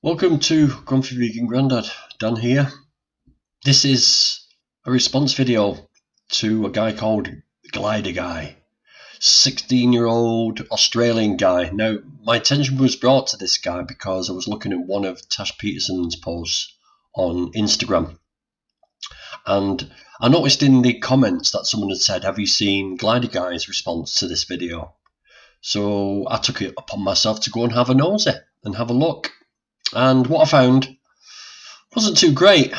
Welcome to Grumpy Vegan Grandad, Dan here. This is a response video to a guy called Glider Guy, 16-year-old Australian guy. Now, my attention was brought to this guy because I was looking at one of Tash Peterson's posts on Instagram. And I noticed in the comments that someone had said, "Have you seen Glider Guy's response to this video?" So I took it upon myself to go and have a nosy and have a look. And what I found wasn't too great.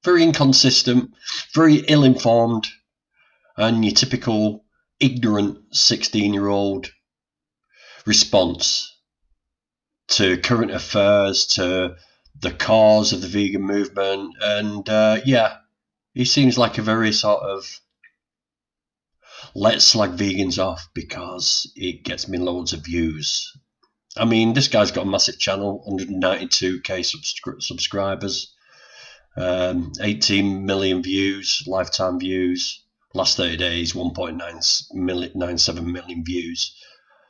Very inconsistent, very ill-informed, and your typical ignorant 16-year-old response to current affairs, to the cause of the vegan movement. And yeah, he seems like a very sort of let's slag vegans off because it gets me loads of views. I mean, this guy's got a massive channel, 192k subscribers, 18 million views, lifetime views, last 30 days, 1.97 million views.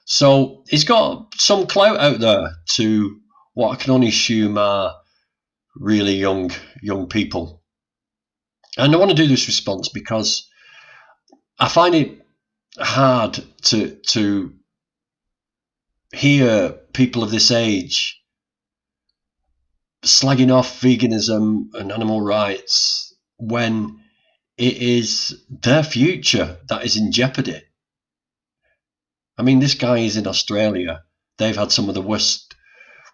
So he's got some clout out there to what I can only assume are really young people. And I want to do this response because I find it hard to hear people of this age slagging off veganism and animal rights when it is their future that is in jeopardy. I mean, this guy is in Australia. They've had some of the worst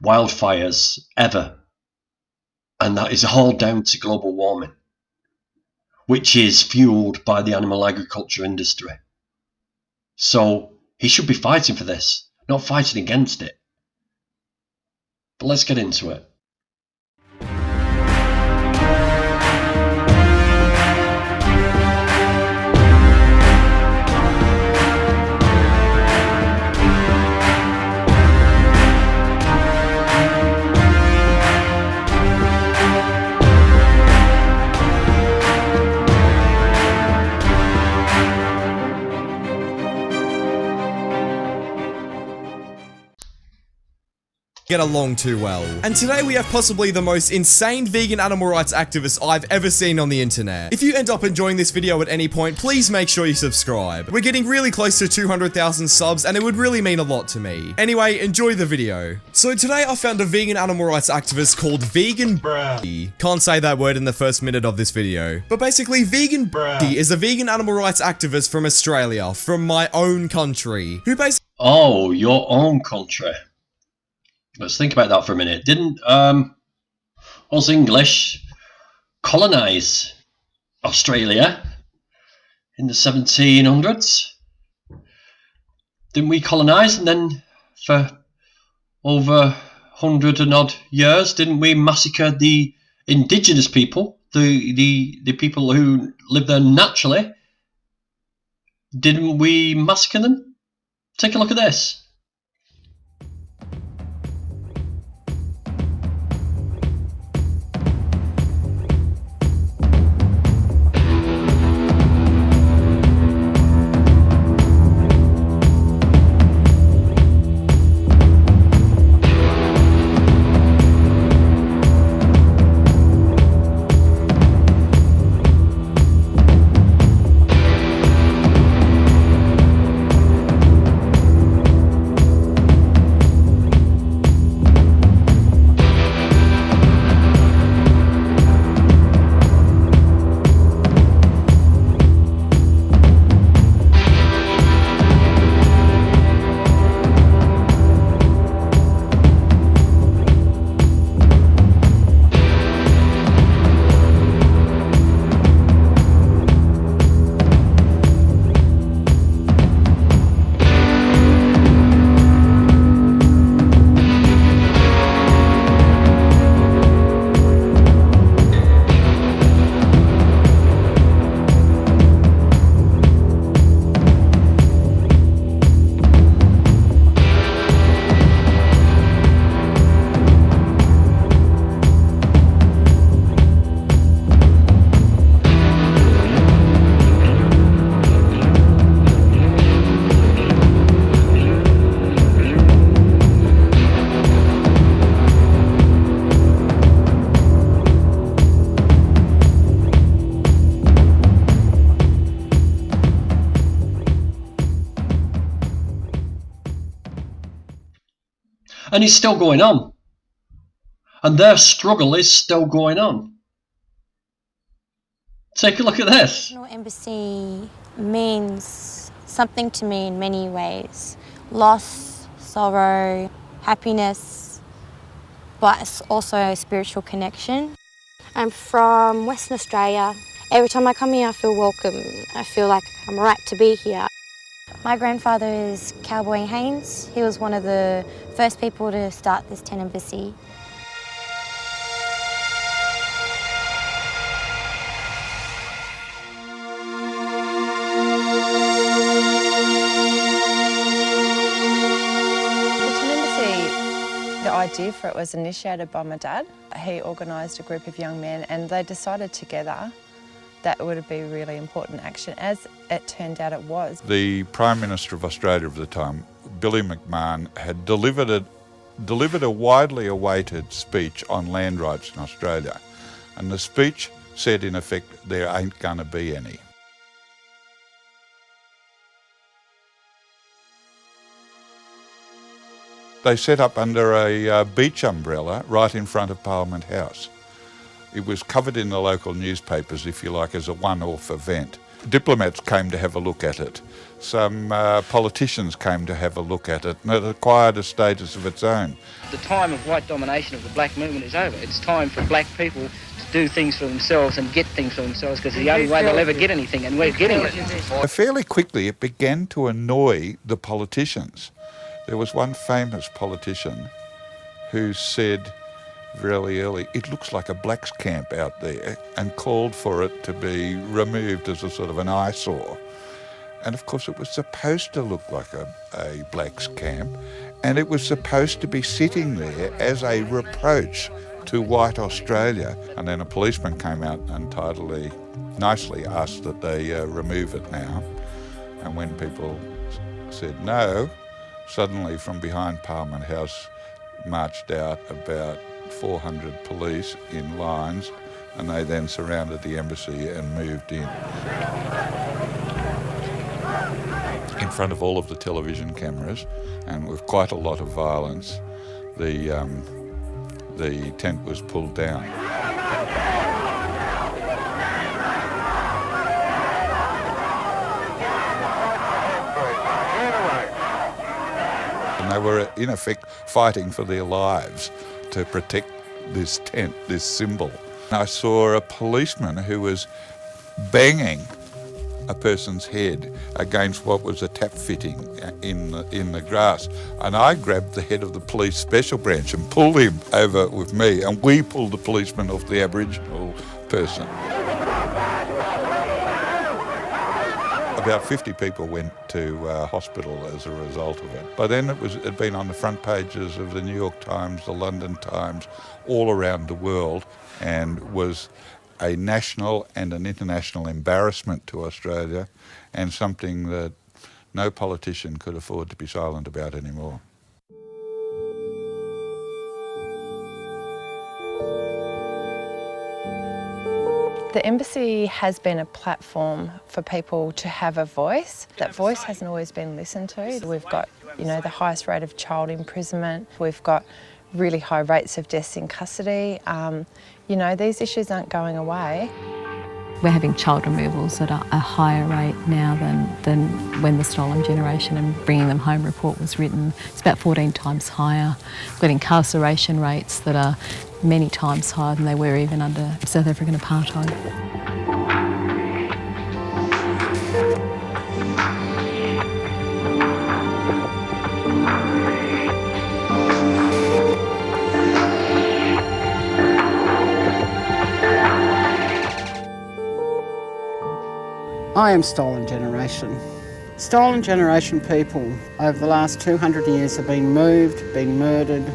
wildfires ever. And that is all down to global warming, which is fueled by the animal agriculture industry. So he should be fighting for this, not fighting against it. But let's get into it. Get along too well. And today we have possibly the most insane vegan animal rights activist I've ever seen on the internet. If you end up enjoying this video at any point, please make sure you subscribe. We're getting really close to 200,000 subs and it would really mean a lot to me. Anyway, enjoy the video. So today I found a vegan animal rights activist called Vegan Pratt. Can't say that word in the first minute of this video. But basically, Vegan Pratt is a vegan animal rights activist from Australia, from my own country, who basically— Oh, your own country. Let's think about that for a minute. Didn't us English colonise Australia in the 1700s? Didn't we colonise, and then for over 100 and odd years, didn't we massacre the indigenous people, the people who live there naturally? Didn't we massacre them? Take a look at this. And it's still going on. And their struggle is still going on. Take a look at this. National Embassy means something to me in many ways. Loss, sorrow, happiness, but it's also a spiritual connection. I'm from Western Australia. Every time I come here, I feel welcome. I feel like I'm right to be here. My grandfather is Cowboy Haynes. He was one of the first people to start this tent embassy. The idea for it was initiated by my dad. He organised a group of young men and they decided together that it would be really important action. As it turned out, it was. The Prime Minister of Australia of the time, Billy McMahon, had delivered a widely awaited speech on land rights in Australia. And the speech said, in effect, there ain't gonna be any. They set up under a beach umbrella right in front of Parliament House. It was covered in the local newspapers, if you like, as a one-off event. Diplomats came to have a look at it. Some politicians came to have a look at it, and it acquired a status of its own. The time of white domination of the black movement is over. It's time for black people to do things for themselves and get things for themselves, because it's the only way they'll ever get anything, and we're getting it. Fairly quickly, it began to annoy the politicians. There was one famous politician who said really early, it looks like a blacks camp out there, and called for it to be removed as a sort of an eyesore. And of course it was supposed to look like a blacks camp, and it was supposed to be sitting there as a reproach to white Australia. And then a policeman came out and nicely asked that they remove it now. And when people said no, suddenly from behind Parliament House marched out about 400 police in lines, and they then surrounded the embassy and moved in front of all of the television cameras, and with quite a lot of violence, the tent was pulled down. And they were, in effect, fighting for their lives to protect this tent, this symbol. I saw a policeman who was banging a person's head against what was a tap fitting in the grass. And I grabbed the head of the police special branch and pulled him over with me, and we pulled the policeman off the Aboriginal person. About 50 people went to hospital as a result of it. By then it had been on the front pages of the New York Times, the London Times, all around the world, and was a national and an international embarrassment to Australia, and something that no politician could afford to be silent about anymore. The embassy has been a platform for people to have a voice. That voice hasn't always been listened to. We've got, the highest rate of child imprisonment. We've got really high rates of deaths in custody. These issues aren't going away. We're having child removals at a higher rate now than when the Stolen Generation and Bringing Them Home report was written. It's about 14 times higher. We've got incarceration rates that are many times higher than they were even under South African apartheid. I am Stolen Generation. Stolen Generation people over the last 200 years have been moved, been murdered,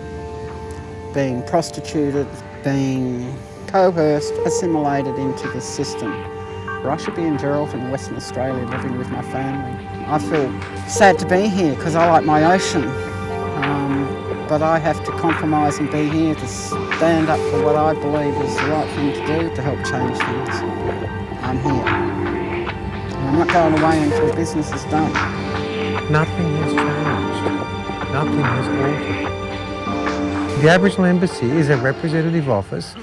being prostituted, being coerced, assimilated into the system. I should be in Geraldton, Western Australia, living with my family. I feel sad to be here because I like my ocean, but I have to compromise and be here to stand up for what I believe is the right thing to do to help change things. I'm here. I'm not going away until business is done. Nothing has changed. Nothing has altered. The Aboriginal Embassy is a representative office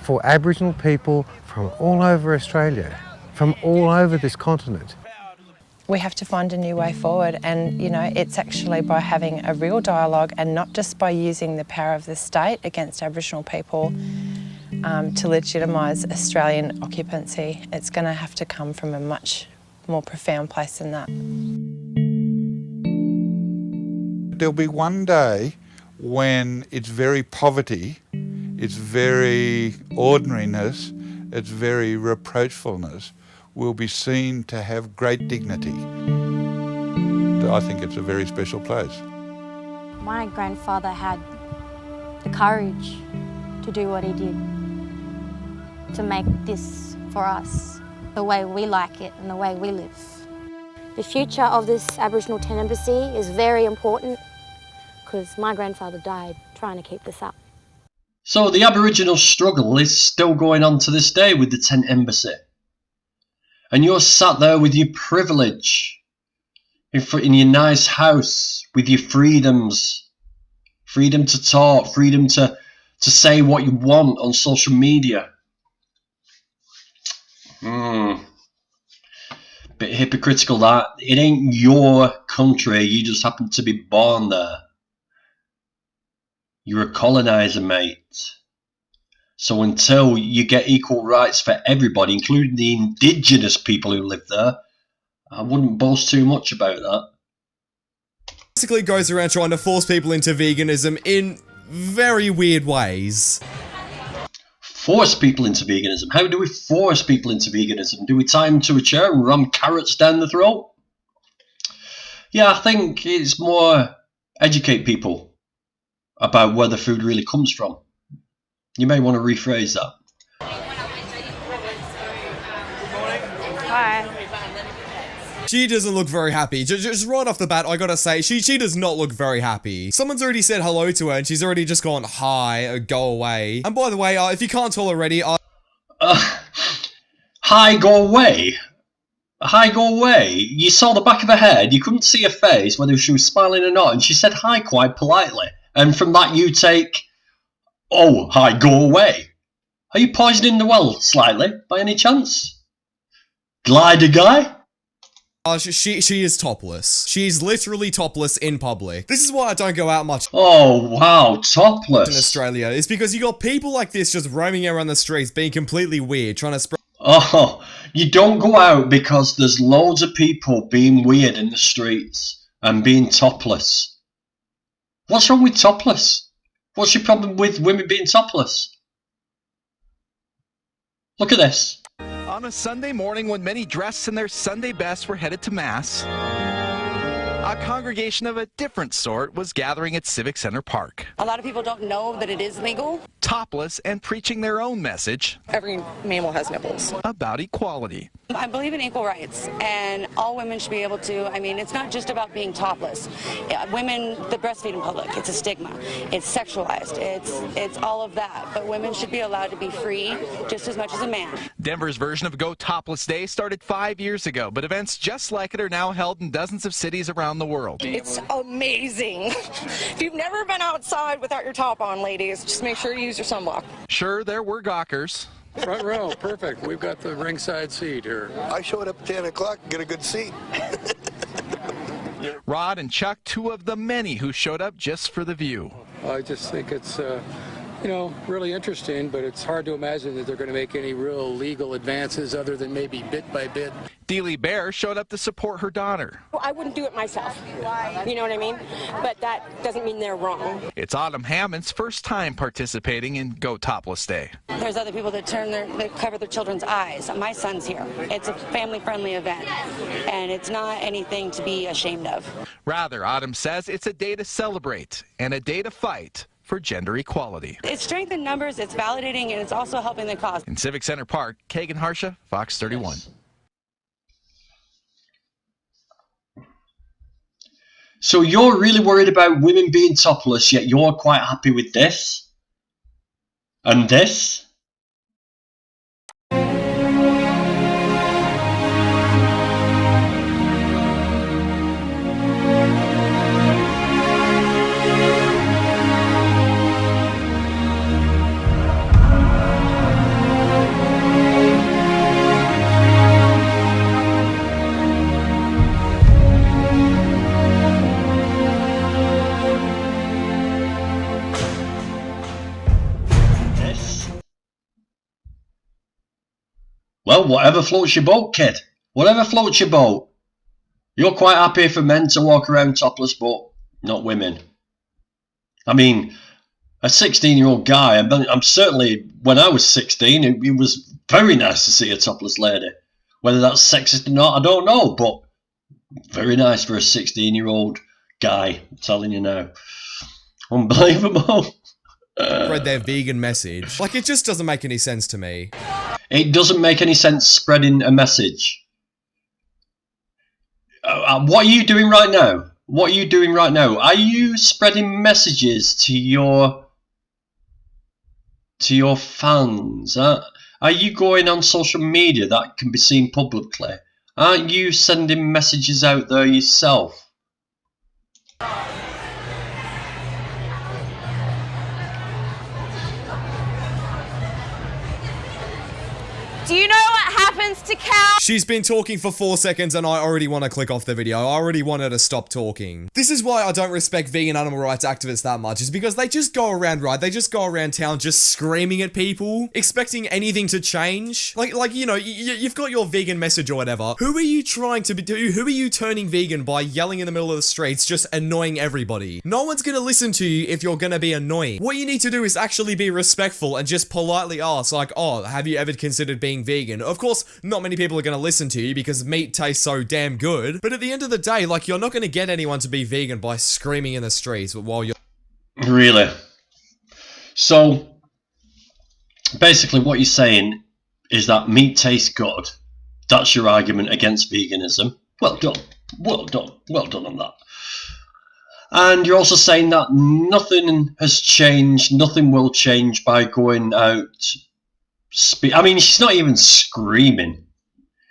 for Aboriginal people from all over Australia, from all over this continent. We have to find a new way forward, and it's actually by having a real dialogue and not just by using the power of the state against Aboriginal people to legitimise Australian occupancy. It's going to have to come from a much more profound place than that. There'll be one day when it's very poverty, it's very ordinariness, it's very reproachfulness will be seen to have great dignity. I think it's a very special place. My grandfather had the courage to do what he did, to make this for us, the way we like it and the way we live. The future of this Aboriginal tent embassy is very important because my grandfather died trying to keep this up. So the Aboriginal struggle is still going on to this day with the tent embassy. And you're sat there with your privilege, in your nice house, with your freedoms, freedom to talk, freedom to say what you want on social media. Bit hypocritical that. It ain't your country, you just happen to be born there. You're a colonizer, mate. So until you get equal rights for everybody, including the indigenous people who live there, I wouldn't boast too much about that. Basically goes around trying to force people into veganism in very weird ways. Force people into veganism? How do we force people into veganism? Do we tie them to a chair and ram carrots down the throat? Yeah, I think it's more educate people about where the food really comes from. You may want to rephrase that. Hi. She doesn't look very happy. Just right off the bat, I gotta say, she does not look very happy. Someone's already said hello to her and she's already just gone, hi, or go away. And by the way, if you can't tell already, hi, go away? Hi, go away? You saw the back of her head, you couldn't see her face, whether she was smiling or not, and she said hi quite politely. And from that you take, oh, hi, go away. Are you poisoning the well slightly, by any chance? Glider guy? She is topless. She's literally topless in public. This is why I don't go out much. Oh, wow, topless. In Australia. It's because you got people like this just roaming around the streets being completely weird, trying to spread. Oh, you don't go out because there's loads of people being weird in the streets and being topless. What's wrong with topless? What's your problem with women being topless? Look at this. On a Sunday morning when many dressed in their Sunday best were headed to Mass, a congregation of a different sort was gathering at Civic Center Park. A lot of people don't know that it is legal. Topless and preaching their own message. Every mammal has nipples. About equality. I believe in equal rights, and all women should be able to. I mean, it's not just about being topless. Women, the breastfeed in public, it's a stigma. It's sexualized. It's all of that. But women should be allowed to be free just as much as a man. Denver's version of Go Topless Day started 5 years ago, but events just like it are now held in dozens of cities around the world. It's amazing. If you've never been outside without your top on, ladies, just make sure you use your sunblock. Sure, there were gawkers. Front row, perfect. We've got the ringside seat here. I showed up at 10 o'clock and get a good seat. Rod and Chuck, two of the many who showed up just for the view. I just think it's, really interesting, but it's hard to imagine that they're going to make any real legal advances other than maybe bit by bit. Dealey Bear showed up to support her daughter. I wouldn't do it myself. You know what I mean? But that doesn't mean they're wrong. It's Autumn Hammond's first time participating in Go Topless Day. There's other people that they cover their children's eyes. My son's here. It's a family-friendly event, and it's not anything to be ashamed of. Rather, Autumn says it's a day to celebrate and a day to fight for gender equality. It's strength in numbers, it's validating, and it's also helping the cause. In Civic Center Park, Kagan Harsha, Fox 31. Yes. So you're really worried about women being topless, yet you're quite happy with this? And this? Well, whatever floats your boat, kid. Whatever floats your boat. You're quite happy for men to walk around topless, but not women. I mean, a 16-year-old guy, I'm certainly, when I was 16, it was very nice to see a topless lady. Whether that's sexist or not, I don't know, but very nice for a 16-year-old guy, I'm telling you now. Unbelievable. Spread their vegan message. Like, it just doesn't make any sense to me. It doesn't make any sense spreading a message. What are you doing right now? What are you doing right now? Are you spreading messages to your fans? Are you going on social media that can be seen publicly? Aren't you sending messages out there yourself? Do you know what happens to cows? She's been talking for 4 seconds and I already want to click off the video. I already want her to stop talking. This is why I don't respect vegan animal rights activists that much, is because they just go around, right? They just go around town just screaming at people, expecting anything to change. Like you know, you've got your vegan message or whatever. Who are you trying to do? Who are you turning vegan by yelling in the middle of the streets, just annoying everybody? No one's gonna listen to you if you're gonna be annoying. What you need to do is actually be respectful and just politely ask, like, oh, have you ever considered being vegan? Of course, not many people are gonna listen to you because meat tastes so damn good, but at the end of the day, like, you're not gonna get anyone to be vegan by screaming in the streets while you're... Really? So, basically what you're saying is that meat tastes good. That's your argument against veganism. Well done. Well done. Well done on that. And you're also saying that nothing has changed, nothing will change by going out... I mean, she's not even screaming.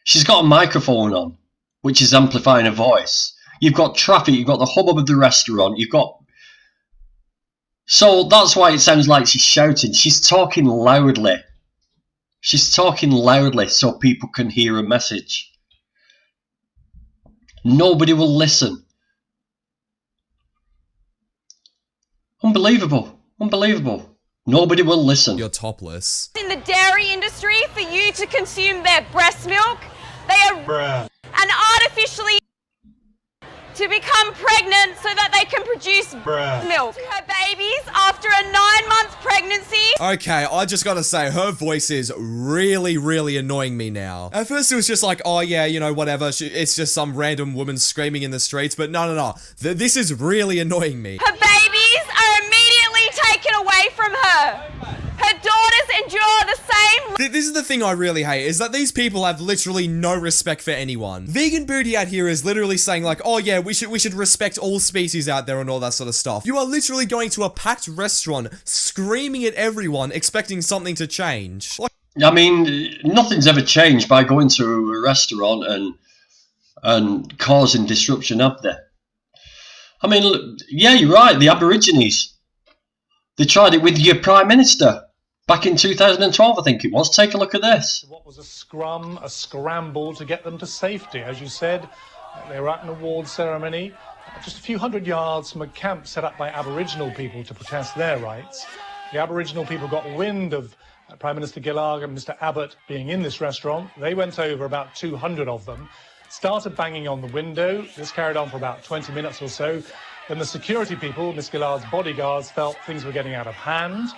She's got a microphone on, which is amplifying her voice. You've got traffic, you've got the hubbub of the restaurant, you've got... So that's why it sounds like she's shouting. She's talking loudly. She's talking loudly so people can hear a message. Nobody will listen. Unbelievable. Unbelievable. Nobody will listen. You're topless. In the dairy industry, for you to consume their breast milk, they are and artificially to become pregnant so that they can produce milk. Her babies after a 9-month pregnancy. Okay, I just gotta say, her voice is really, really annoying me now. At first it was just like, oh yeah, you know, whatever, it's just some random woman screaming in the streets, but no. This is really annoying me. Her babies are immediately taken away from her. Her daughters endure the same... This is the thing I really hate, is that these people have literally no respect for anyone. Vegan Booty out here is literally saying like, oh yeah, we should respect all species out there and all that sort of stuff. You are literally going to a packed restaurant, screaming at everyone, expecting something to change. I mean, nothing's ever changed by going to a restaurant and causing disruption, have they? I mean, look, yeah, you're right, the Aborigines. They tried it with your Prime Minister back in 2012, I think it was. Take a look at this. What was a scramble to get them to safety. As you said, they were at an awards ceremony just a few hundred yards from a camp set up by Aboriginal people to protest their rights. The Aboriginal people got wind of Prime Minister Gillard and Mr Abbott being in this restaurant. They went over, about 200 of them, started banging on the window. This carried on for about 20 minutes or so. Then the security people, Miss Gillard's bodyguards, felt things were getting out of hand.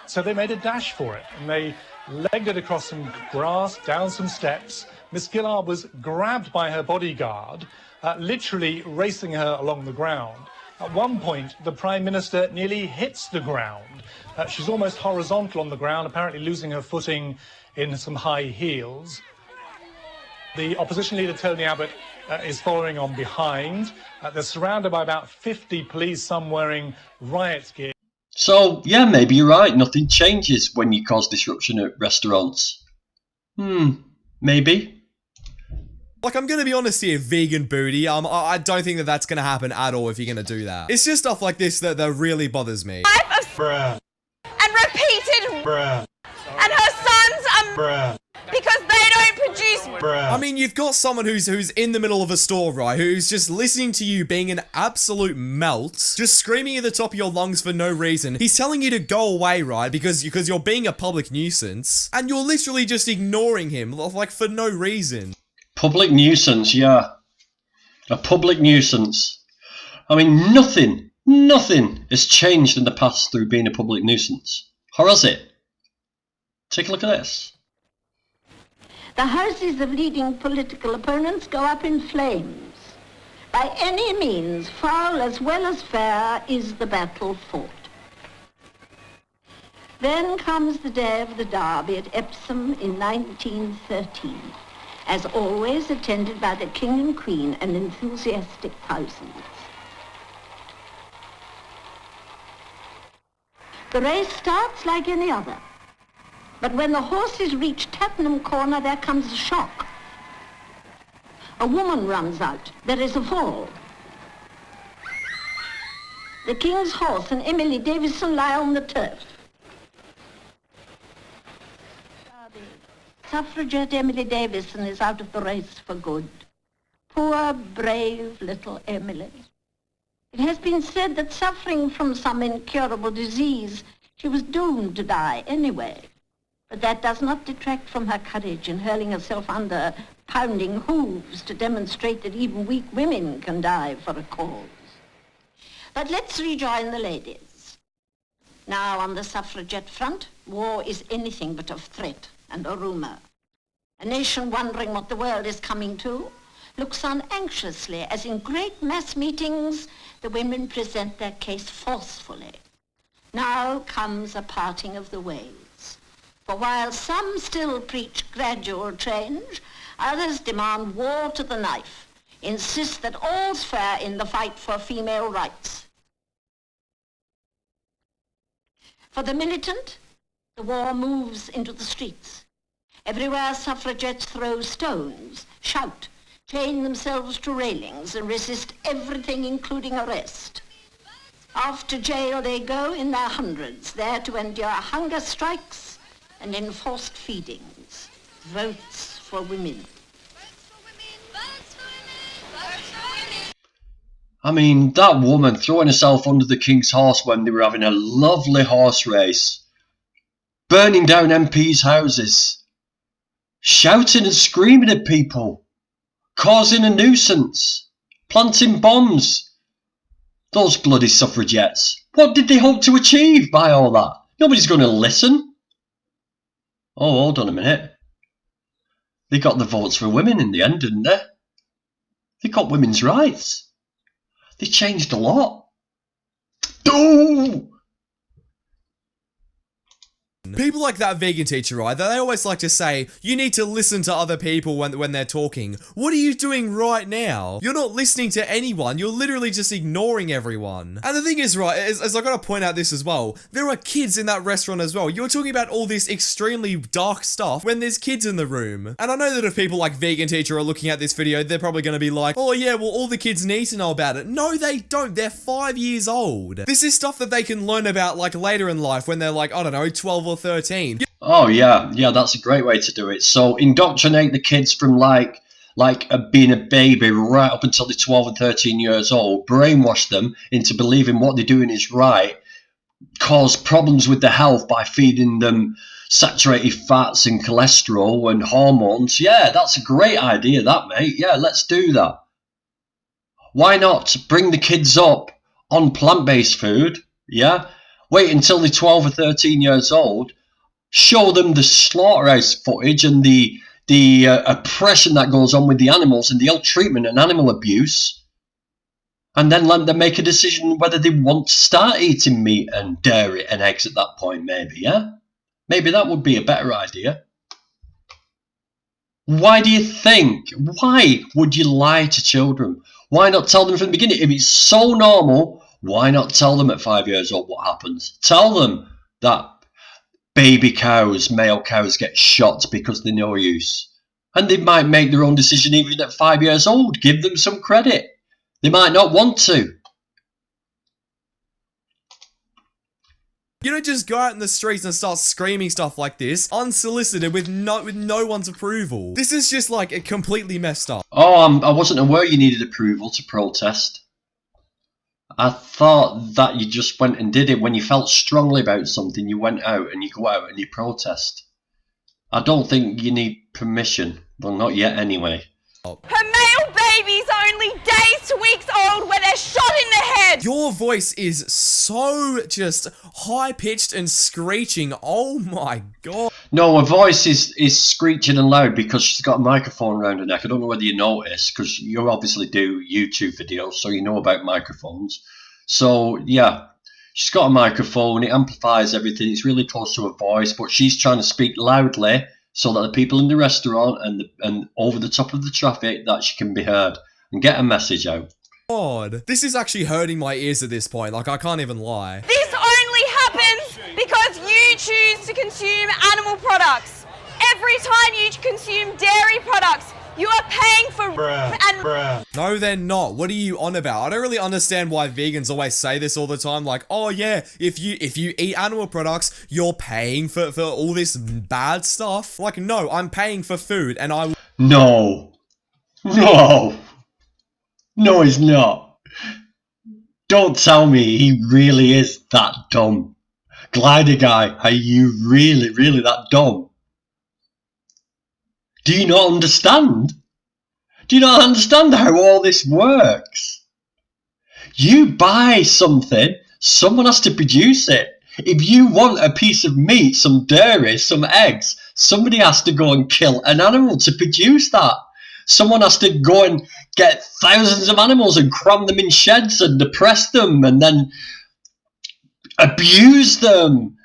So they made a dash for it, and they legged it across some grass, down some steps. Miss Gillard was grabbed by her bodyguard, literally racing her along the ground. At one point, the Prime Minister nearly hits the ground. She's almost horizontal on the ground, apparently losing her footing in some high heels. The opposition leader, Tony Abbott, is following on behind. They're surrounded by about 50 police, some wearing riot gear. So, yeah, maybe you're right. Nothing changes when you cause disruption at restaurants. Maybe. Like, I'm gonna be honest here, Vegan Booty, I don't think that that's gonna happen at all if you're gonna do that. It's just stuff like this that really bothers me. And repeated. And her sons are... because they don't produce. I mean, you've got someone who's in the middle of a store, right, who's just listening to you being an absolute melt, just screaming at the top of your lungs for no reason. He's telling you to go away, right, because you're being a public nuisance, and you're literally just ignoring him, like, for no reason. Public nuisance, yeah. A public nuisance. I mean, nothing has changed in the past through being a public nuisance. Or has it? Take a look at this. The houses of leading political opponents go up in flames. By any means, foul as well as fair is the battle fought. Then comes the day of the Derby at Epsom in 1913, as always attended by the King and Queen and enthusiastic thousands. The race starts like any other. But when the horses reach Tattenham Corner, there comes a shock. A woman runs out. There is a fall. The King's horse and Emily Davison lie on the turf. Suffragette Emily Davison is out of the race for good. Poor, brave little Emily. It has been said that suffering from some incurable disease, she was doomed to die anyway. But that does not detract from her courage in hurling herself under pounding hooves to demonstrate that even weak women can die for a cause. But let's rejoin the ladies. Now on the suffragette front, war is anything but a threat and a rumour. A nation wondering what the world is coming to looks on anxiously as in great mass meetings the women present their case forcefully. Now comes a parting of the ways. For while some still preach gradual change, others demand war to the knife, insist that all's fair in the fight for female rights. For the militant, the war moves into the streets. Everywhere suffragettes throw stones, shout, chain themselves to railings and resist everything including arrest. Off to jail they go in their hundreds, there to endure hunger strikes and enforced feedings. Votes for women. I mean, that woman throwing herself under the King's horse when they were having a lovely horse race, burning down MPs' houses, shouting and screaming at people, causing a nuisance, planting bombs. Those bloody suffragettes, what did they hope to achieve by all that? Nobody's going to listen. Oh, hold on a minute. They got the votes for women in the end, didn't they? They got women's rights. They changed a lot. Oh! People like that vegan teacher, right, they always like to say, you need to listen to other people when they're talking. What are you doing right now? You're not listening to anyone, you're literally just ignoring everyone. And the thing is, right, is I gotta point out this as well, there are kids in that restaurant as well. You're talking about all this extremely dark stuff when there's kids in the room. And I know that if people like vegan teacher are looking at this video, they're probably gonna be like, oh yeah, well all the kids need to know about it. No, they don't, they're 5 years old. This is stuff that they can learn about like later in life when they're like, I don't know, 12 or 13. Oh yeah, that's a great way to do it. So indoctrinate the kids from like being a baby right up until they're 12 and 13 years old, brainwash them into believing what they're doing is right, cause problems with their health by feeding them saturated fats and cholesterol and hormones. Yeah, that's a great idea, that, mate. Yeah, let's do that. Why not bring the kids up on plant-based food? Yeah, wait until they're 12 or 13 years old, show them the slaughterhouse footage and the oppression that goes on with the animals and the ill treatment and animal abuse, and then let them make a decision whether they want to start eating meat and dairy and eggs at that point, maybe, yeah? Maybe that would be a better idea. Why do you think? Why would you lie to children? Why not tell them from the beginning? If it's so normal, why not tell them at 5 years old what happens? Tell them that baby cows, male cows, get shot because they're no use. And they might make their own decision even at 5 years old. Give them some credit. They might not want to. You don't just go out in the streets and start screaming stuff like this, unsolicited, with no one's approval. This is just like completely messed up. Oh, I wasn't aware you needed approval to protest. I thought that you just went and did it when you felt strongly about something. You went out and you go out and you protest. I don't think you need permission. Well, not yet anyway. Her male baby's only days to weeks old when they're shot in the head. Your voice is so just high-pitched and screeching. Oh my god. No, her voice is screeching and loud because she's got a microphone around her neck. I don't know whether you noticed, because you obviously do YouTube videos, so you know about microphones. So, yeah, she's got a microphone. It amplifies everything. It's really close to her voice, but she's trying to speak loudly so that the people in the restaurant and over the top of the traffic, that she can be heard and get a message out. God, this is actually hurting my ears at this point. Like, I can't even lie. This only happens because you choose to consume animal products. Every time you consume dairy products, you are paying for No, they're not. What are you on about? I don't really understand why vegans always say this all the time. Like, oh yeah, if you eat animal products, you're paying for all this bad stuff. Like, no, I'm paying for food, and I. No, he's not. Don't tell me he really is that dumb. Glider guy, are you really that dumb? Do you not understand? Do you not understand how all this works? You buy something, someone has to produce it. If you want a piece of meat, some dairy, some eggs, somebody has to go and kill an animal to produce that. Someone has to go and get thousands of animals and cram them in sheds and depress them and then abuse them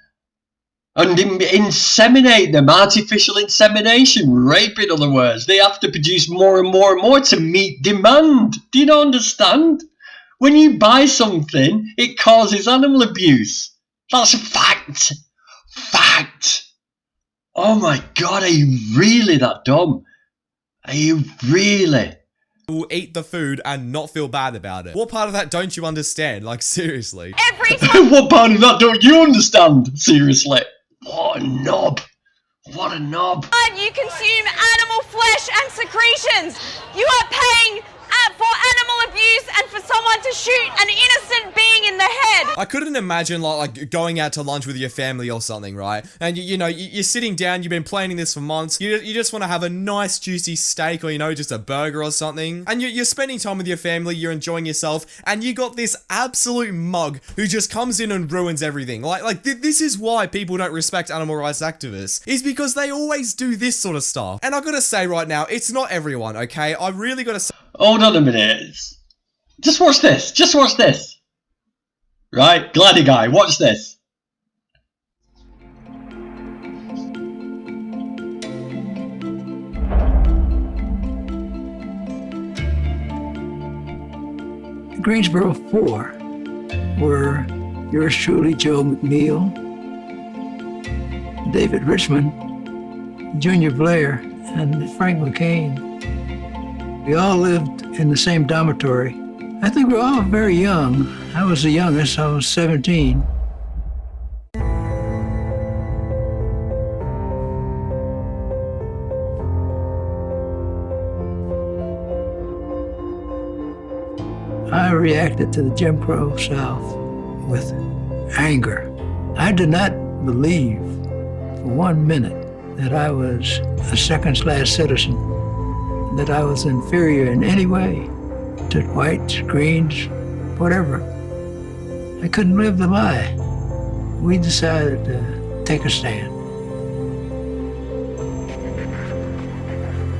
and inseminate them. Artificial insemination, rape in other words. They have to produce more and more and more to meet demand. Do you not understand? When you buy something, it causes animal abuse. That's a fact. Fact. Oh my god, are you really that dumb? Are you really? Will eat the food and not feel bad about it. What part of that don't you understand? Like, seriously. Every time What part of that don't you understand? Seriously. What a knob. What a knob. you consume animal flesh and secretions, you are paying for animal abuse and for someone to shoot an innocent being in the head. I couldn't imagine like going out to lunch with your family or something, right? And you know, you're sitting down, you've been planning this for months, you just want to have a nice juicy steak or, you know, just a burger or something. And you're spending time with your family, you're enjoying yourself, and you got this absolute mug who just comes in and ruins everything. Like this is why people don't respect animal rights activists, is because they always do this sort of stuff. And I gotta say right now, it's not everyone, okay? I really gotta say. Hold on a minute. Just watch this. Just watch this. Right? Gladdy guy, watch this. Greensboro 4 were yours truly, Joe McNeil, David Richmond, Junior Blair, and Frank McCain. We all lived in the same dormitory. I think we were all very young. I was the youngest, I was 17. I reacted to the Jim Crow South with anger. I did not believe for 1 minute that I was a second-class citizen, that I was inferior in any way to whites, greens, whatever. I couldn't live the lie. We decided to take a stand.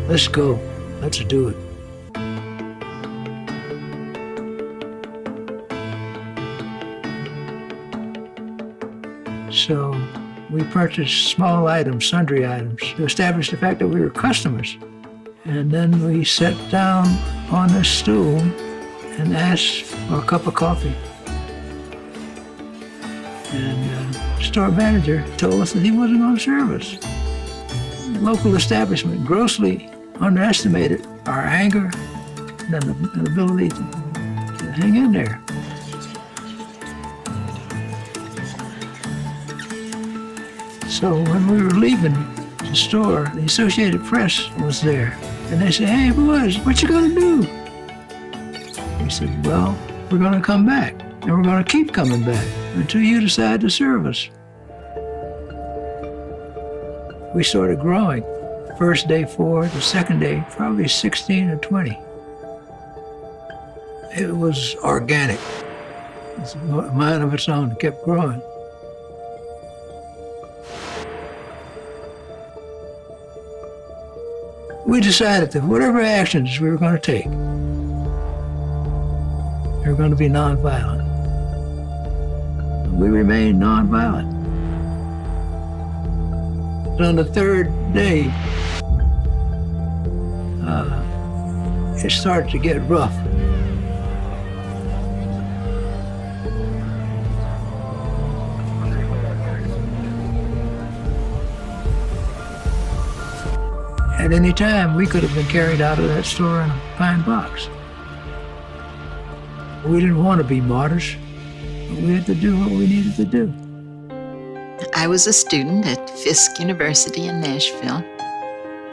Let's go. Let's do it. So we purchased small items, sundry items, to establish the fact that we were customers. And then we sat down on a stool and asked for a cup of coffee. And the store manager told us that he wasn't going to serve us. The local establishment grossly underestimated our anger and the ability to hang in there. So when we were leaving the store, the Associated Press was there. And they said, "Hey, boys, what you gonna do?" We said, "Well, we're gonna come back. And we're gonna keep coming back until you decide to serve us." We started growing. First day 4, the second day, probably 16 or 20. It was organic. It's a mind of its own. It kept growing. We decided that whatever actions we were going to take, they were going to be nonviolent. We remained nonviolent. On the third day, it started to get rough. At any time, we could have been carried out of that store in a pine box. We didn't want to be martyrs, but we had to do what we needed to do. I was a student at Fisk University in Nashville.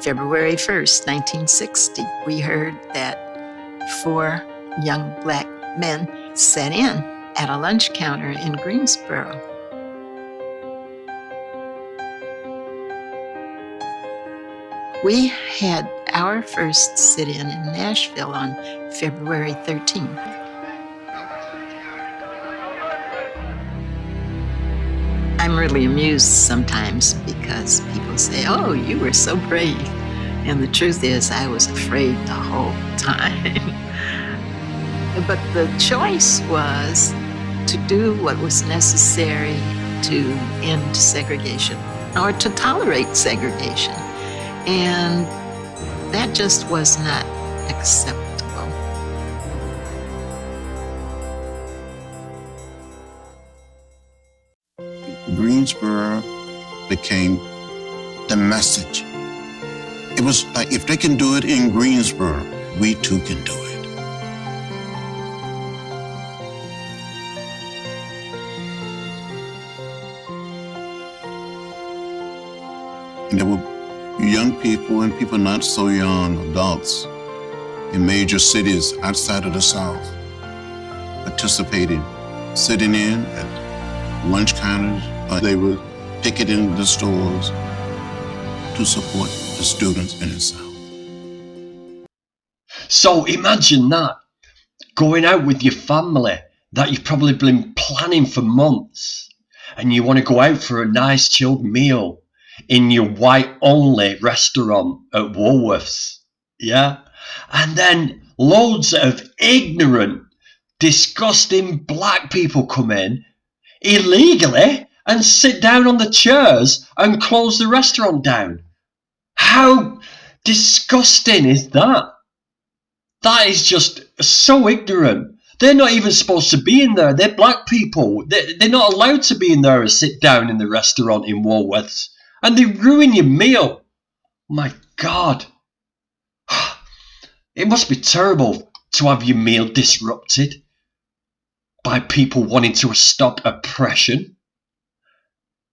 February 1st, 1960, we heard that 4 young black men sat in at a lunch counter in Greensboro. We had our first sit-in Nashville on February 13th. I'm really amused sometimes because people say, "Oh, you were so brave." And the truth is, I was afraid the whole time. But the choice was to do what was necessary to end segregation or to tolerate segregation. And that just was not acceptable. Greensboro became the message. It was like, if they can do it in Greensboro, we too can do it. And there were young people and people not so young, adults, in major cities outside of the South, participating, sitting in at lunch counters. They were picketing the stores to support the students in the South. So imagine that, going out with your family that you've probably been planning for months, and you want to go out for a nice chilled meal in your white-only restaurant at Woolworths, yeah? And then loads of ignorant, disgusting black people come in illegally and sit down on the chairs and close the restaurant down. How disgusting is that? That is just so ignorant. They're not even supposed to be in there. They're black people. They're not allowed to be in there and sit down in the restaurant in Woolworths. And they ruin your meal. My God. It must be terrible to have your meal disrupted by people wanting to stop oppression.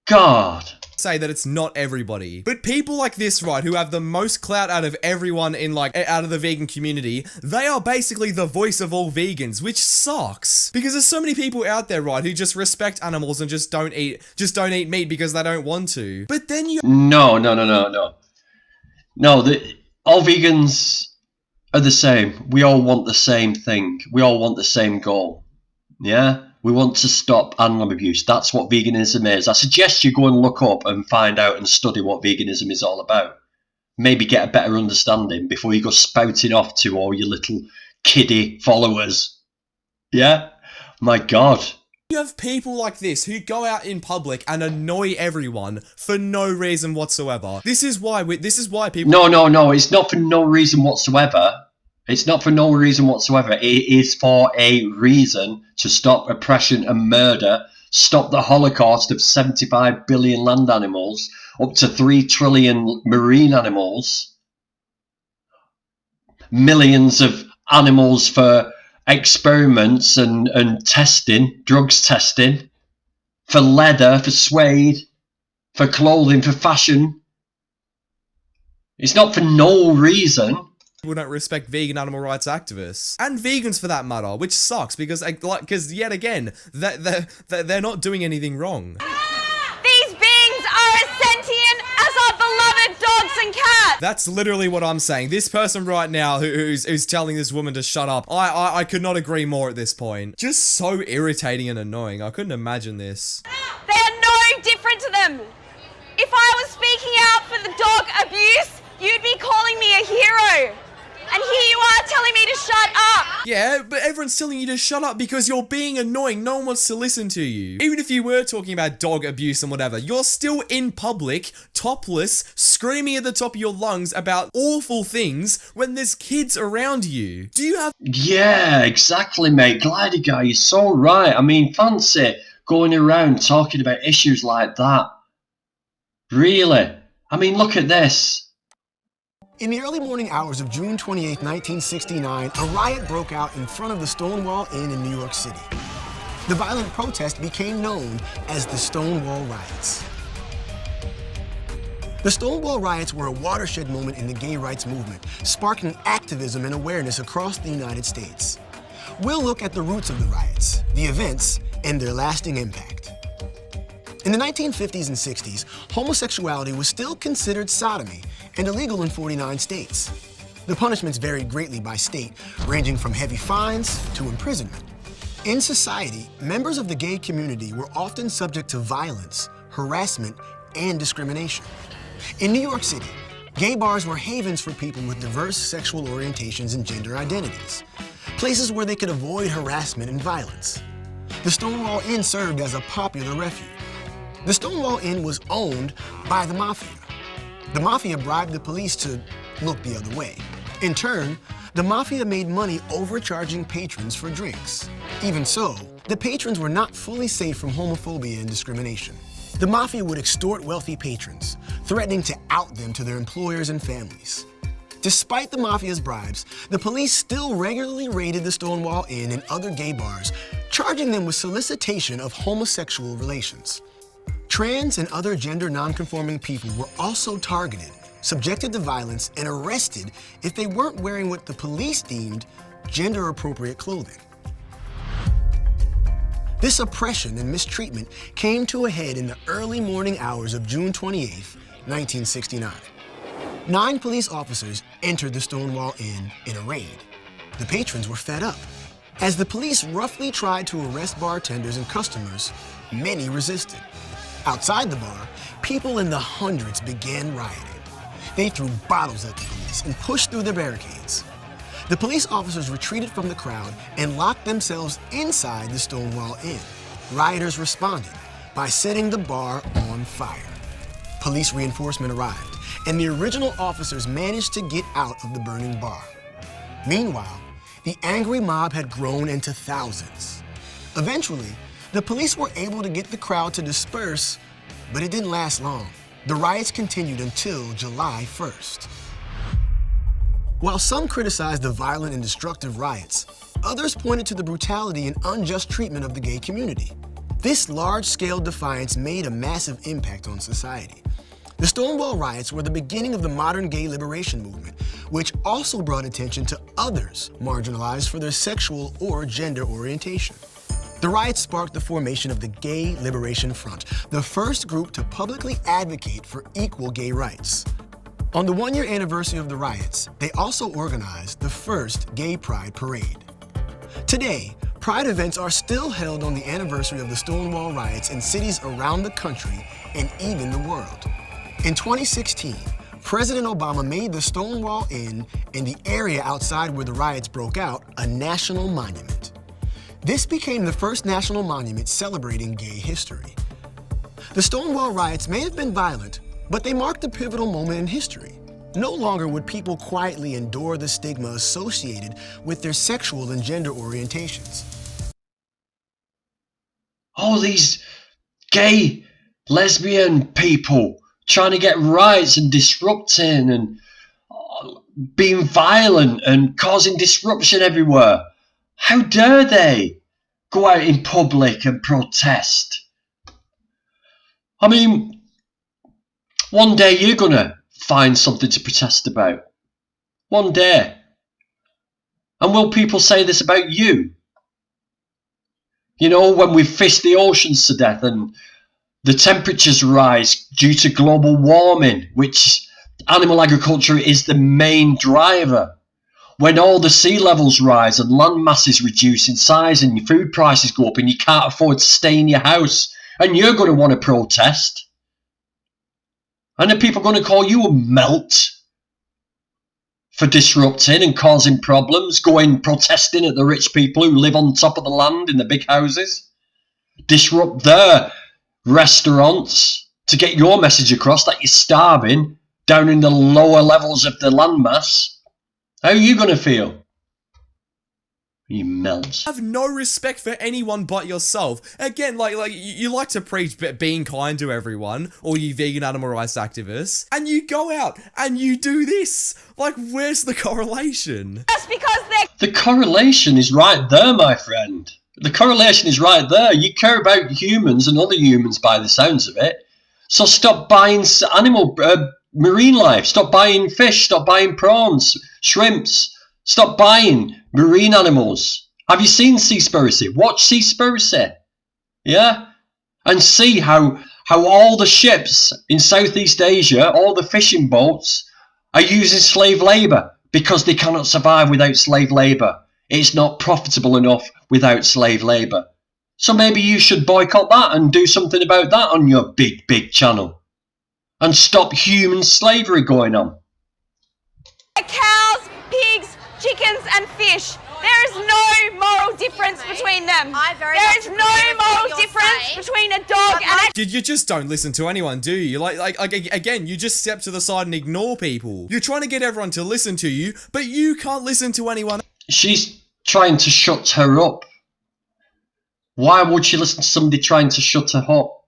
God. Say that it's not everybody, but people like this, right, who have the most clout out of everyone in, like, out of the vegan community, they are basically the voice of all vegans, which sucks, because there's so many people out there, right, who just respect animals and just don't eat meat because they don't want to. But then you— No, all vegans are the same. We all want the same thing. We all want the same goal. Yeah? We want to stop animal abuse. That's what veganism is. I suggest you go and look up and find out and study what veganism is all about. Maybe get a better understanding before you go spouting off to all your little kiddie followers. Yeah? My God. You have people like this who go out in public and annoy everyone for no reason whatsoever. This is why people— No, it's not for no reason whatsoever. It's not for no reason whatsoever. It is for a reason to stop oppression and murder, stop the Holocaust of 75 billion land animals, up to 3 trillion marine animals, millions of animals for experiments and testing, drugs testing, for leather, for suede. for clothing, for fashion. It's not for no reason. People don't respect vegan animal rights activists and vegans for that matter, which sucks because yet again they're not doing anything wrong. These beings are as sentient as our beloved dogs and cats. That's literally what I'm saying. This person right now who's telling this woman to shut up, I could not agree more at this point. Just so irritating and annoying. I couldn't imagine this. They are no different to them. If I was speaking out for the dog abuse, you'd be calling me a hero. And here you are telling me to shut up. Yeah, but everyone's telling you to shut up because you're being annoying. No one wants to listen to you. Even if you were talking about dog abuse and whatever, you're still in public, topless, screaming at the top of your lungs about awful things when there's kids around you. Do you have... Yeah, exactly, mate. Glider guy, you're so right. I mean, fancy going around talking about issues like that. Really? I mean, look at this. In the early morning hours of June 28, 1969, a riot broke out in front of the Stonewall Inn in New York City. The violent protest became known as the Stonewall Riots. The Stonewall Riots were a watershed moment in the gay rights movement, sparking activism and awareness across the United States. We'll look at the roots of the riots, the events, and their lasting impact. In the 1950s and 60s, homosexuality was still considered sodomy and illegal in 49 states. The punishments varied greatly by state, ranging from heavy fines to imprisonment. In society, members of the gay community were often subject to violence, harassment, and discrimination. In New York City, gay bars were havens for people with diverse sexual orientations and gender identities, places where they could avoid harassment and violence. The Stonewall Inn served as a popular refuge. The Stonewall Inn was owned by the Mafia. The Mafia bribed the police to look the other way. In turn, the Mafia made money overcharging patrons for drinks. Even so, the patrons were not fully safe from homophobia and discrimination. The Mafia would extort wealthy patrons, threatening to out them to their employers and families. Despite the Mafia's bribes, the police still regularly raided the Stonewall Inn and other gay bars, charging them with solicitation of homosexual relations. Trans and other gender non-conforming people were also targeted, subjected to violence, and arrested if they weren't wearing what the police deemed gender-appropriate clothing. This oppression and mistreatment came to a head in the early morning hours of June 28, 1969. 9 police officers entered the Stonewall Inn in a raid. The patrons were fed up. As the police roughly tried to arrest bartenders and customers, many resisted. Outside the bar, people in the hundreds began rioting. They threw bottles at the police and pushed through the barricades. The police officers retreated from the crowd and locked themselves inside the Stonewall Inn. Rioters responded by setting the bar on fire. Police reinforcement arrived, and the original officers managed to get out of the burning bar. Meanwhile, the angry mob had grown into thousands. Eventually, the police were able to get the crowd to disperse, but it didn't last long. The riots continued until July 1st. While some criticized the violent and destructive riots, others pointed to the brutality and unjust treatment of the gay community. This large-scale defiance made a massive impact on society. The Stonewall Riots were the beginning of the modern gay liberation movement, which also brought attention to others marginalized for their sexual or gender orientation. The riots sparked the formation of the Gay Liberation Front, the first group to publicly advocate for equal gay rights. On the 1-year anniversary of the riots, they also organized the first Gay Pride Parade. Today, Pride events are still held on the anniversary of the Stonewall Riots in cities around the country and even the world. In 2016, President Obama made the Stonewall Inn and the area outside where the riots broke out a national monument. This became the first national monument celebrating gay history. The Stonewall Riots may have been violent, but they marked a pivotal moment in history. No longer would people quietly endure the stigma associated with their sexual and gender orientations. All these gay, lesbian people trying to get rights and disrupting and being violent and causing disruption everywhere. How dare they go out in public and protest? I mean, One day you're gonna find something to protest about. One day. And will people say this about you? You know, when we fish the oceans to death and the temperatures rise due to global warming, which animal agriculture is the main driver. When all the sea levels rise and land masses reduce in size and your food prices go up and you can't afford to stay in your house, and you're going to want to protest. And are people going to call you a melt for disrupting and causing problems, going protesting at the rich people who live on top of the land in the big houses? Disrupt their restaurants to get your message across that you're starving down in the lower levels of the landmass. How are you going to feel? You melt. Have no respect for anyone but yourself. Again, like you like to preach being kind to everyone, all you vegan animal rights activists, and you go out and you do this. Like, where's the correlation? Just because they're... The correlation is right there, my friend. The correlation is right there. You care about humans and other humans by the sounds of it. So stop buying marine life. Stop buying fish. Stop buying prawns, shrimps. Stop buying marine animals. Have you seen Seaspiracy? Watch Seaspiracy. Yeah? And see how all the ships in Southeast Asia, all the fishing boats, are using slave labour because they cannot survive without slave labour. It's not profitable enough without slave labour. So maybe you should boycott that and do something about that on your big channel. And stop human slavery going on. Cows, pigs, chickens and fish. There is no moral difference between them. There is no moral difference between a dog and a... You just don't listen to anyone, do you? Like again, you just step to the side and ignore people. You're trying to get everyone to listen to you, but you can't listen to anyone. She's trying to shut her up. Why would she listen to somebody trying to shut her up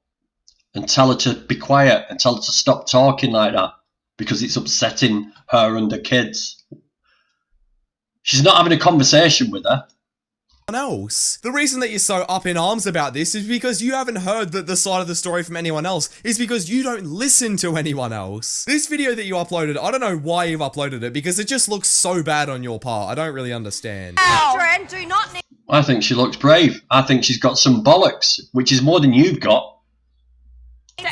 and tell her to be quiet and tell her to stop talking like that because it's upsetting her and her kids? She's not having a conversation with her. Else. The reason that you're so up in arms about this is because you haven't heard the side of the story from anyone else. Is because you don't listen to anyone else. This video that you uploaded, I don't know why you've uploaded it because it just looks so bad on your part. I don't really understand. Children do not need... I think she looks brave. I think she's got some bollocks, which is more than you've got.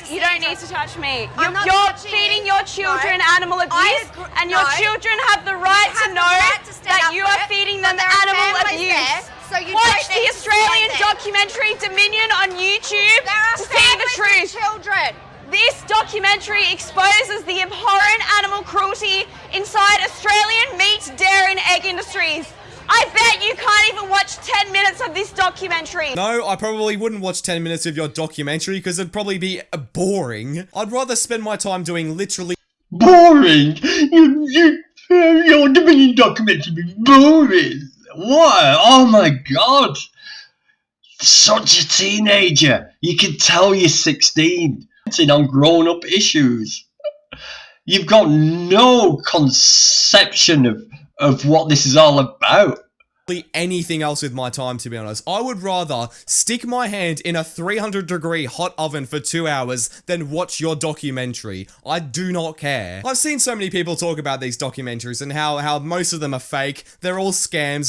You don't need to touch me. You're feeding your children animal abuse, and your children have the right to know that you are feeding them animal abuse. Watch the Australian documentary Dominion on YouTube to see the truth. This documentary exposes the abhorrent animal cruelty inside Australian meat, dairy and egg industries. I bet you can't even watch 10 minutes of this documentary. No, I probably wouldn't watch 10 minutes of your documentary because it'd probably be boring. I'd rather spend my time doing literally... Boring? Your Dominion documentary is boring. What? Oh my god. Such a teenager. You can tell you're 16. On grown-up issues. You've got no conception of what this is all about. Anything else with my time, to be honest. I would rather stick my hand in a 300-degree hot oven for 2 hours than watch your documentary. I do not care. I've seen so many people talk about these documentaries and how most of them are fake. They're all scams.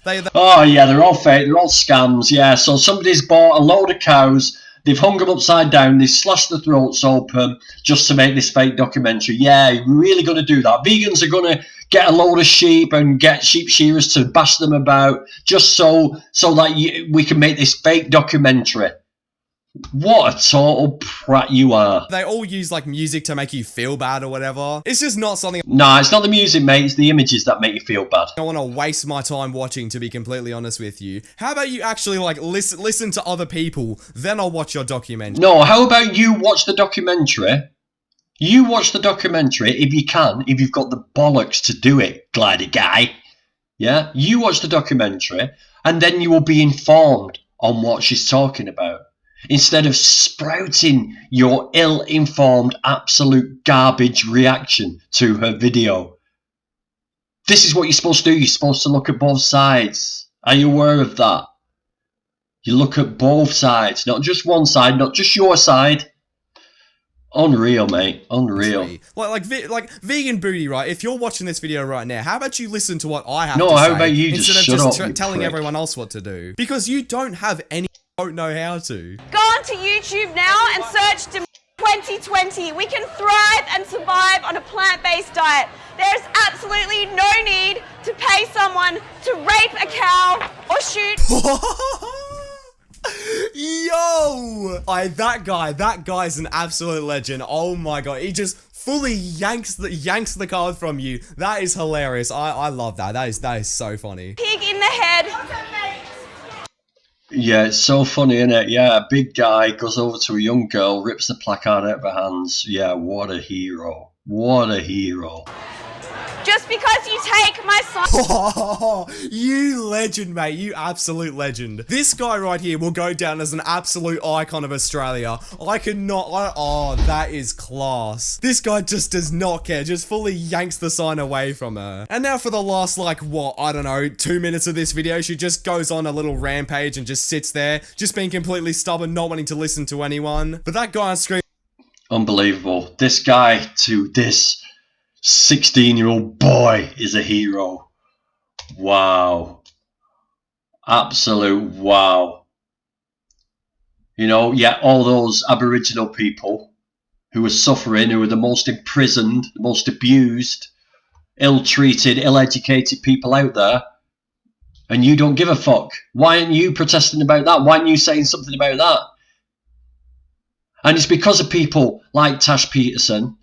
They Oh yeah, they're all fake. They're all scams. Yeah, so somebody's bought a load of cows. They've hung them upside down. They've slashed their throats open just to make this fake documentary. Yeah, you're really going to do that. Vegans are going to get a load of sheep and get sheep shearers to bash them about just so that we can make this fake documentary. What a total prat you are. They all use like music to make you feel bad or whatever. It's just not something... Nah, it's not the music, mate. It's the images that make you feel bad. I want to waste my time watching, to be completely honest with you. How about you actually like listen to other people, then I'll watch your documentary. No, how about you watch the documentary? You watch the documentary if you can, if you've got the bollocks to do it, glider guy. Yeah? You watch the documentary and then you will be informed on what she's talking about. Instead of sprouting your ill-informed, absolute garbage reaction to her video. This is what you're supposed to do. You're supposed to look at both sides. Are you aware of that? You look at both sides, not just one side, not just your side. Unreal, mate. Unreal. Like vegan booty, right? If you're watching this video right now, how about you listen to what I have to say? No, how about you just instead shut of up, just you telling prick. everyone else what to do? Because you don't have any don't know how to. Go onto YouTube now and search 2020. We can thrive and survive on a plant-based diet. There's absolutely no need to pay someone to rape a cow or shoot. Yo! That guy's an absolute legend. Oh my god, he just fully yanks the card from you. That is hilarious. I love that. That is so funny. Pig in the head. Yeah, it's so funny, isn't it? Yeah, a big guy goes over to a young girl, rips the placard out of her hands. Yeah, what a hero. What a hero. Just because you take my son. You legend, mate. You absolute legend. This guy right here will go down as an absolute icon of Australia. Oh, that is class. This guy just does not care. Just fully yanks the sign away from her. And now for the last, like, what? I don't know, 2 minutes of this video, she just goes on a little rampage and just sits there, just being completely stubborn, not wanting to listen to anyone. But that guy on screen... Unbelievable. This guy to this 16-year-old boy is a hero. Wow. Absolute wow. You know, yeah, all those Aboriginal people who were suffering, who were the most imprisoned, the most abused, ill-treated, ill-educated people out there, and you don't give a fuck. Why aren't you protesting about that? Why aren't you saying something about that? And it's because of people like Tash Peterson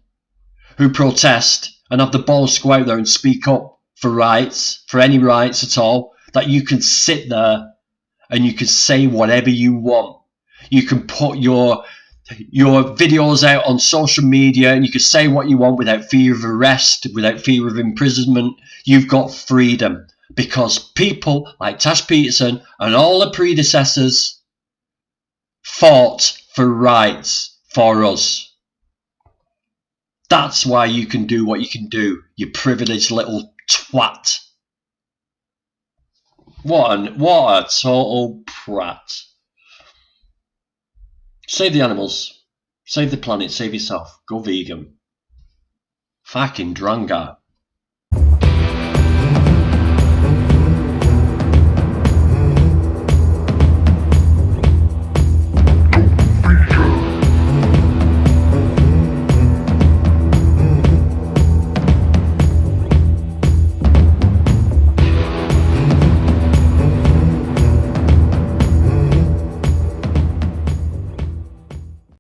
who protest and have the balls to go out there and speak up for rights, for any rights at all, that you can sit there and you can say whatever you want. You can put your videos out on social media and you can say what you want without fear of arrest, without fear of imprisonment. You've got freedom because people like Tash Peterson and all the predecessors fought for rights for us. That's why you can do what you can do, you privileged little twat. What a total prat. Save the animals. Save the planet. Save yourself. Go vegan. Fucking Grandad.